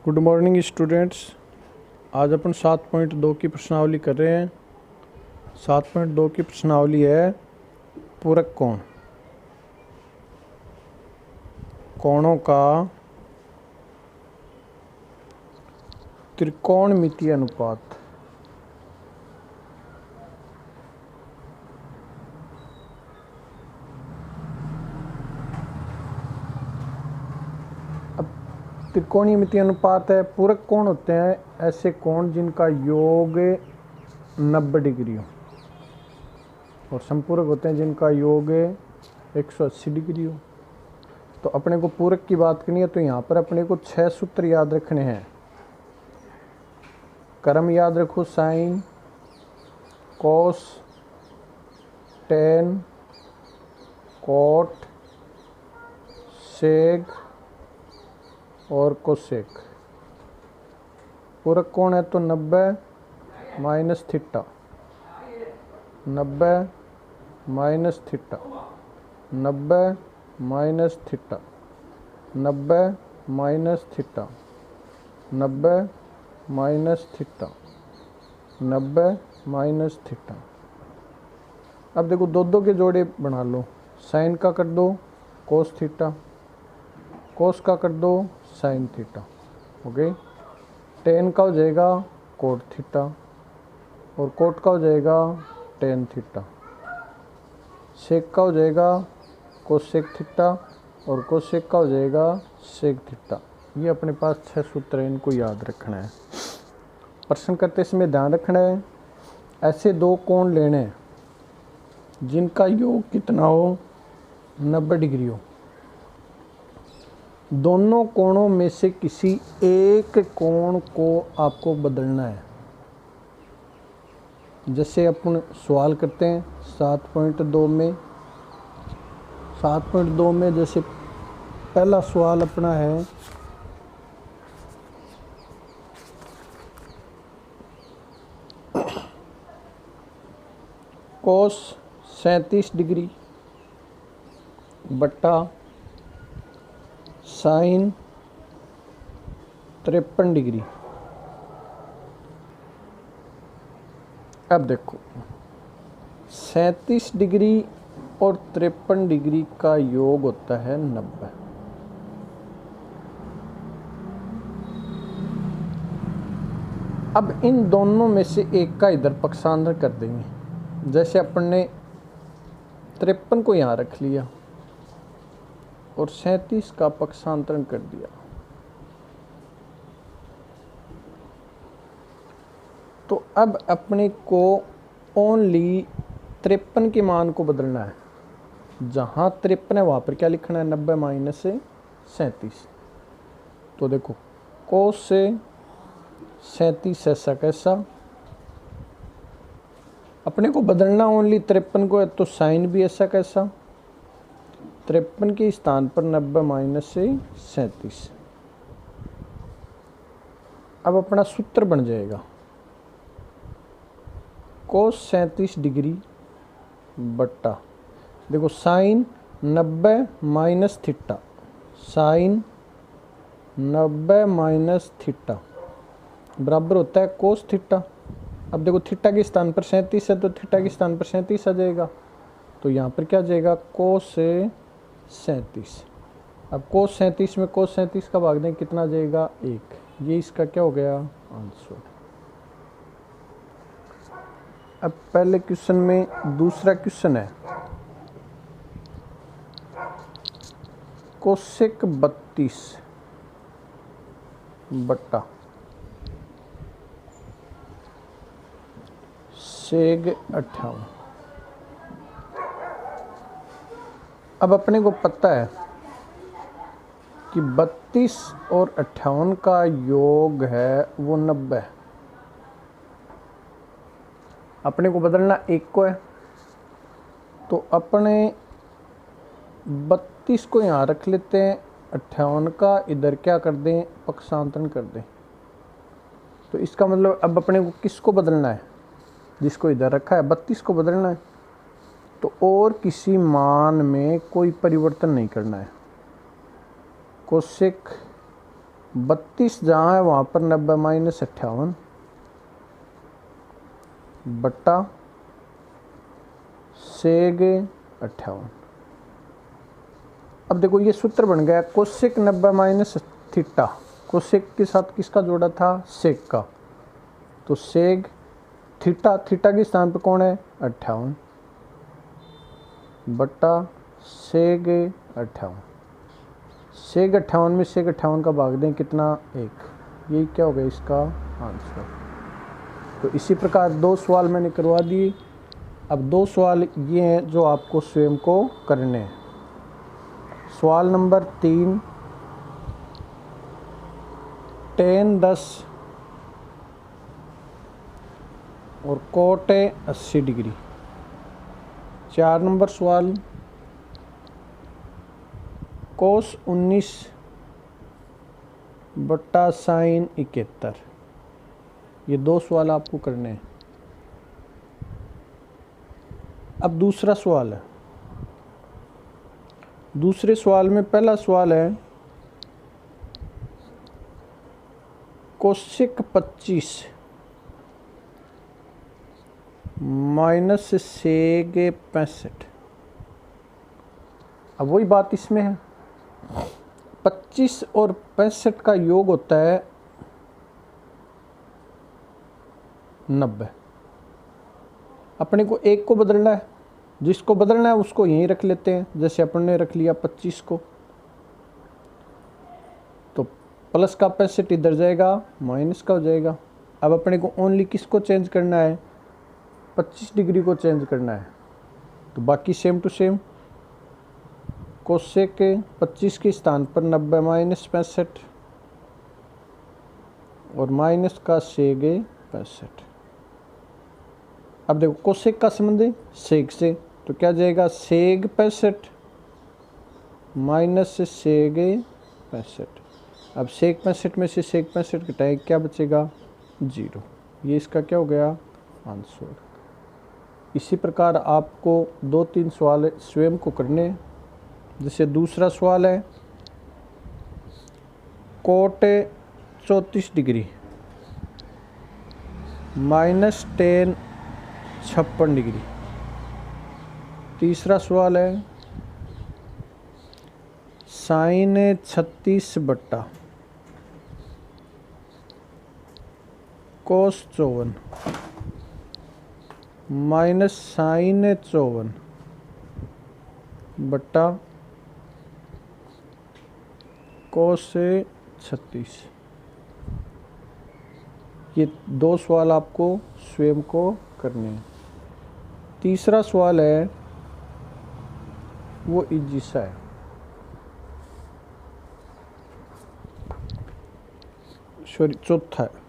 Good morning students. आज अपन 7.2 की प्रश्नावली कर रहे हैं। 7.2 की प्रश्नावली है पूरक कोण। कोणों का त्रिकोणमितीय अनुपात। त्रिकोणमितीय अनुपात है। पूरक कोण होते हैं ऐसे कोण जिनका योग 90 डिग्री हो, और संपूरक होते हैं जिनका योग 180 डिग्री हो। तो अपने को पूरक की बात करनी है तो यहाँ पर अपने को 6 सूत्र याद रखने हैं। क्रम याद रखो, साइन, कॉस, टेन, कॉट, सेक और कोसेक। पूरक कोण है तो 90 minus theta, 90 minus theta, 90 minus theta, 90 minus theta, 90 minus theta, 90 minus theta. अब देखो दो दो के जोड़े बना लो। साइन का कर दो कोस थीटा, कोस का कर दो साइन थीटा। ओके, टेन का हो जाएगा कोट थीटा, और कोट का हो जाएगा टेन थीटा। सेक का हो जाएगा कोसेक थीटा, और कोसेक का हो जाएगा सेक थीटा। ये अपने पास 6 सूत्र हैं, इनको याद रखना है। प्रश्न करते समय ध्यान रखना है, ऐसे दो कोण लेने हैं जिनका योग कितना हो, 90 डिग्री हो। दोनों कोणों में से किसी एक कोण को आपको बदलना है। जैसे अपन सवाल करते हैं 7.2 में। 7.2 में जैसे पहला सवाल अपना है कोस 37 डिग्री बट्टा साइन 53 डिग्री। अब देखो 37 डिग्री और 53 डिग्री का योग होता है 90। अब इन दोनों में से एक का इधर पक्षांतर कर देंगे। जैसे अपन ने 53 को यहाँ रख लिया और 37 का पक्षांतरण कर दिया, तो अब अपने को ओनली 53 के मान को बदलना है। जहाँ 53 है वहाँ पर क्या लिखना है, 90 माइनस से 37। तो देखो कोस से 37 ऐसा कैसा, अपने को बदलना ओनली 53 को है, तो साइन भी ऐसा कैसा, 53 के स्थान पर 90 माइनस से 37। अब अपना सूत्र बन जाएगा कोस 37 डिग्री बट्टा, देखो sine 90 minus theta, sine 90 minus theta बराबर होता है कोस थीटा। अब देखो थीटा के स्थान पर 37 है तो थीटा के स्थान पर 37 आ जाएगा, तो यहाँ पर क्या आ जाएगा कोस से 37। अब कोस 37 में कोस 37 का भाग दें कितना आ जाएगा 1। ये इसका क्या हो गया आंसर। अब पहले क्वेश्चन में दूसरा क्वेश्चन है कोसेक 32 बट्टा सेग 58। अब अपने को पता है कि 32 और 58 का योग है वो 90। अपने को बदलना एक को है, तो अपने 32 को यहाँ रख लेते हैं, 58 का इधर क्या कर दें पक्षांतरण कर दें। तो इसका मतलब अब अपने को किसको बदलना है, जिसको इधर रखा है 32 को बदलना है। तो और किसी मान में कोई परिवर्तन नहीं करना है। कोसेक 32 जहाँ है वहाँ पर 90 माइनस 58 बट्टा सेग 58। अब देखो ये सूत्र बन गया कोसेक 90 माइनस थीटा। कोसेक के साथ किसका जोड़ा था? सेक का। तो सेग थीटा, थीटा के स्थान पे कौन है? 58 बट्टा सेग 58। सेग 58 में सेग 58 का भाग दें कितना? 1। यही क्या हो गया इसका आंसर। तो इसी प्रकार 2 सवाल मैंने करवा दिए। अब 2 सवाल ये हैं जो आपको स्वयं को करने हैं। सवाल नंबर 3, tan 10 और कोट 80 डिग्री। 4 नंबर सवाल कोस 19 बट्टा साइन 71। ये 2 सवाल आपको करने हैं। अब दूसरा सवाल है। दूसरे सवाल में पहला सवाल है कोसेक 25 माइनस सेग 65। अब वही बात इसमें है, 25 और 65 का योग होता है 90। अपने को एक को बदलना है, जिसको बदलना है उसको यहीं रख लेते हैं। जैसे अपन ने रख लिया 25 को, तो प्लस का 65 इधर जाएगा, माइनस का हो जाएगा। अब अपने को ओनली किसको चेंज करना है? 25 डिग्री को चेंज करना है। तो बाकी सेम टू सेम, कोसेक 25 के स्थान पर 90 माइनस 65 और माइनस का सेग 65। अब देखो कोसेक का संबंध है सेग से, तो क्या जाएगा? सेग 65 माइनस सेग 65। अब सेग 65 में से सेग 65 घटाए क्या बचेगा? 0। ये इसका क्या हो गया? आंसर। इसी प्रकार आपको 2-3 सवाल स्वयं को करने। जैसे दूसरा सवाल है cot 34 degree minus tan 56 degree. तीसरा सवाल है साइन 36 बट्टा कोस 54 माइनस साइन 54 बट्टा कोस 36। ये 2 सवाल आपको स्वयं को करने हैं। तीसरा सवाल है वो इजी सा है। सॉरी, चौथा है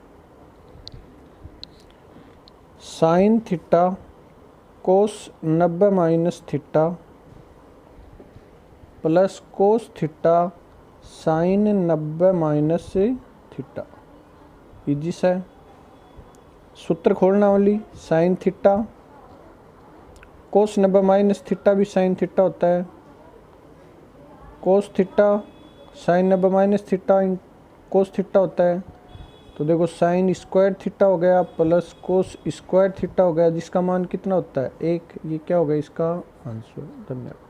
sine theta cos 90 minus theta plus cos theta sine 90 minus theta. Easy सा है। सूत्र खोलना only, sine theta cos 90 minus theta भी साइन थीटा होता है, cos theta sine 90 minus theta cos theta होता है। तो देखो साइन स्क्वायर थीटा हो गया प्लस कोस स्क्वायर थीटा हो गया, जिसका मान कितना होता है? 1। ये क्या हो गया इसका आंसर। धन्यवाद।